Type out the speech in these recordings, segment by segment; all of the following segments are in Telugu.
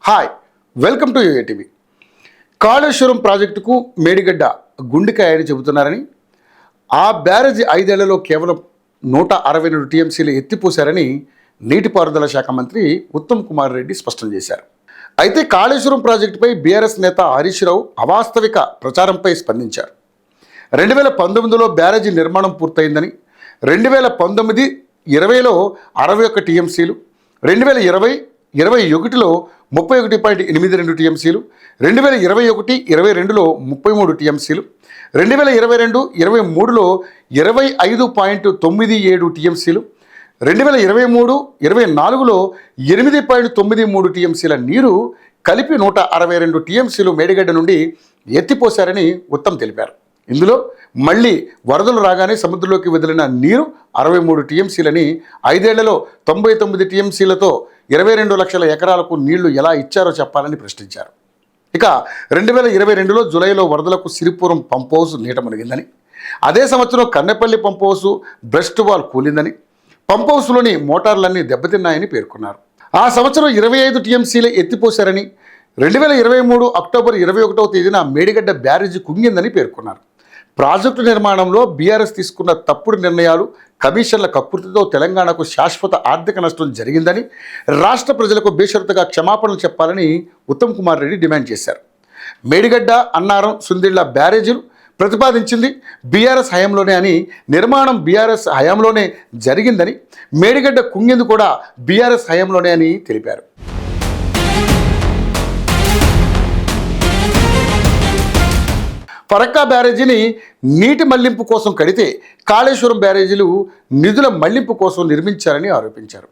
Hi, welcome to UATV. Kaleshwaram ప్రాజెక్టుకు మేడిగడ్డ గుండెకాయ అని చెబుతున్నారని, ఆ బ్యారేజీ 5 ఏళ్లలో కేవలం 162 టీఎంసీలు ఎత్తిపోశారని నీటిపారుదల శాఖ మంత్రి ఉత్తమ్ కుమార్ రెడ్డి స్పష్టం చేశారు. అయితే కాళేశ్వరం ప్రాజెక్టుపై బీఆర్ఎస్ నేత హరీష్ రావు అవాస్తవిక ప్రచారంపై స్పందించారు. 2019లో బ్యారేజీ నిర్మాణం పూర్తయిందని, 2019-20లో 61 టీఎంసీలు, 2020-21లో 31.82 టీఎంసీలు, 2021-22లో 33 టీఎంసీలు, 2022-23లో 25.97 టీఎంసీలు, 2023-24లో 8.93 టీఎంసీల నీరు కలిపి 162 టీఎంసీలు మేడిగడ్డ నుండి ఎత్తిపోశారని ఉత్తమ్ తెలిపారు. ఇందులో మళ్లీ వరదలు రాగానే సముద్రంలోకి వదిలిన నీరు 63 టీఎంసీలని, 5 ఏళ్లలో 99 టీఎంసీలతో 22 లక్షల ఎకరాలకు నీళ్లు ఎలా ఇచ్చారో చెప్పాలని ప్రశ్నించారు. ఇక 2022లో జూలైలో వరదలకు సిరిపురం పంప్ హౌస్ నీట మునిగిందని, అదే సంవత్సరం Kannepalli pump house breast wall కూలిందని, పంప్ హౌస్లోని మోటార్లన్నీ దెబ్బతిన్నాయని పేర్కొన్నారు. ఆ సంవత్సరం 25 టీఎంసీలు ఎత్తిపోశారని, 2023 అక్టోబర్ 21వ తేదీన మేడిగడ్డ బ్యారేజీ కుంగిందని పేర్కొన్నారు. ప్రాజెక్టు నిర్మాణంలో బీఆర్ఎస్ తీసుకున్న తప్పుడు నిర్ణయాలు, కమిషన్ల కక్కుర్తితో తెలంగాణకు శాశ్వత ఆర్థిక నష్టం జరిగిందని, రాష్ట్ర ప్రజలకు బేషరతుగా క్షమాపణలు చెప్పాలని ఉత్తమ్ కుమార్ రెడ్డి డిమాండ్ చేశారు. మేడిగడ్డ, అన్నారం, సుందిళ్ల బ్యారేజీలు ప్రతిపాదించింది బీఆర్ఎస్ హయాంలోనే అని, నిర్మాణం బీఆర్ఎస్ హయాంలోనే జరిగిందని, మేడిగడ్డ కుంగింది కూడా బీఆర్ఎస్ హయాంలోనే అని తెలిపారు. ఫరక్కా బ్యారేజీని నీటి మళ్లింపు కోసం కడితే కాళేశ్వరం బ్యారేజీలు నిధుల మళ్లింపు కోసం నిర్మించారని ఆరోపించారు.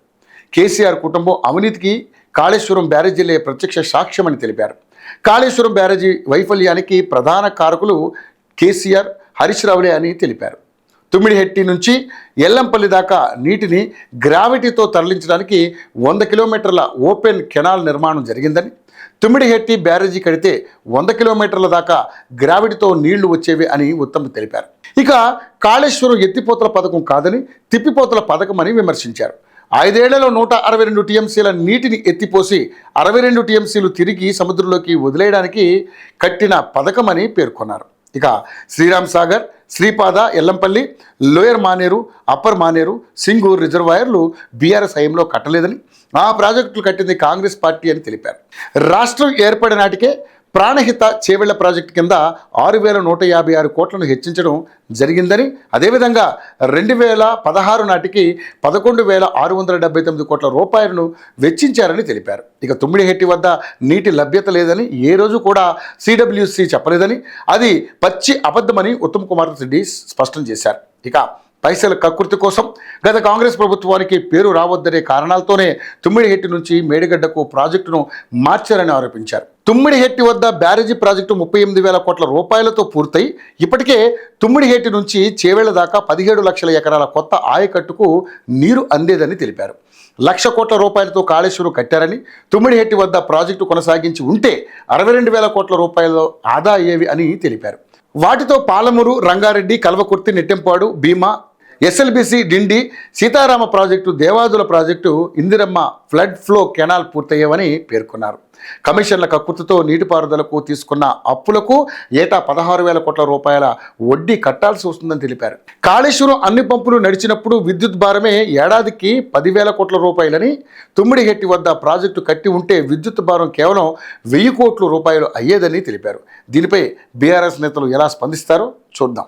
కేసీఆర్ కుటుంబం అవినీతికి కాళేశ్వరం బ్యారేజీలే ప్రత్యక్ష సాక్ష్యమని తెలిపారు. కాళేశ్వరం బ్యారేజీ వైఫల్యానికి ప్రధాన కారకులు కేసీఆర్, హరీష్ రావులే అని తెలిపారు. తుమ్మిడిహెట్టి నుంచి ఎల్లంపల్లి దాకా నీటిని గ్రావిటీతో తరలించడానికి 100 కిలోమీటర్ల ఓపెన్ కెనాల్ నిర్మాణం జరిగిందని, తుమ్మిడిహెట్టి బ్యారేజీ కడితే 100 కిలోమీటర్ల దాకా గ్రావిటీతో నీళ్లు వచ్చేవి అని ఉత్తమ్ తెలిపారు. ఇక కాళేశ్వరం ఎత్తిపోతల పథకం కాదని, తిప్పిపోతల పథకం అని విమర్శించారు. 5 ఏళ్లలో 162 టీఎంసీల నీటిని ఎత్తిపోసి 62 టీఎంసీలు తిరిగి సముద్రంలోకి వదిలేయడానికి కట్టిన పథకమని పేర్కొన్నారు. ఇక శ్రీరామ్ సాగర్, శ్రీపాద, ఎల్లంపల్లి, లోయర్ మానేరు, అప్పర్ మానేరు, సింగూర్ రిజర్వాయర్లు బీఆర్ఎస్ హయాంలో కట్టలేదని, ఆ ప్రాజెక్టులు కట్టింది కాంగ్రెస్ పార్టీ అని తెలిపారు. రాష్ట్రం ఏర్పడిన నాటికే ప్రాణహిత చేవెళ్ల ప్రాజెక్టు కింద 6,156 కోట్లను హెచ్చించడం జరిగిందని, అదేవిధంగా 2016 నాటికి 11,679 కోట్ల రూపాయలను వెచ్చించారని తెలిపారు. ఇక తుమ్మిడిహెట్టి వద్ద నీటి లభ్యత లేదని ఏ రోజు కూడా సిడబ్ల్యూసి చెప్పలేదని, అది పచ్చి అబద్ధమని ఉత్తమ్ కుమార్ రెడ్డి స్పష్టం చేశారు. ఇక పైసల కక్కుర్తి కోసం గత కాంగ్రెస్ ప్రభుత్వానికి పేరు రావద్దనే కారణాలతోనే తుమ్మిడిహెట్టి నుంచి మేడిగడ్డకు ప్రాజెక్టును మార్చారని ఆరోపించారు. తుమ్మిడిహెట్టి వద్ద బ్యారేజీ ప్రాజెక్టు 38,000 కోట్ల రూపాయలతో పూర్తయి ఇప్పటికే తుమ్మిడిహెట్టి నుంచి చేవేళ్ల దాకా 17 లక్షల ఎకరాల కొత్త ఆయకట్టుకు నీరు అందేదని తెలిపారు. 1,00,000 కోట్ల రూపాయలతో కాళేశ్వరం కట్టారని, తుమ్మిడిహెట్టి వద్ద ప్రాజెక్టు కొనసాగించి ఉంటే 62,000 కోట్ల రూపాయలు ఆదా అయ్యేవి అని తెలిపారు. వాటితో Palamuru, Rangareddy, Kalwakurthy, Nettempadu, Bhima, SLBC, Dindi, Sitarama project, Devadula project, Indiramma flood flow canal పూర్తయ్యేవని పేర్కొన్నారు. కమిషన్ల కక్కుర్తితో నీటిపారుదలకు తీసుకున్న అప్పులకు ఏటా 16,000 కోట్ల రూపాయల వడ్డీ కట్టాల్సి వస్తుందని తెలిపారు. కాళేశ్వరం అన్ని పంపులు నడిచినప్పుడు విద్యుత్ భారమే ఏడాదికి 10,000 కోట్ల రూపాయలని, తుమ్మిడిహెట్టి వద్ద ప్రాజెక్టు కట్టి ఉంటే విద్యుత్ భారం కేవలం 1,000 కోట్ల రూపాయలు అయ్యేదని తెలిపారు. దీనిపై బీఆర్ఎస్ నేతలు ఎలా స్పందిస్తారో చూద్దాం.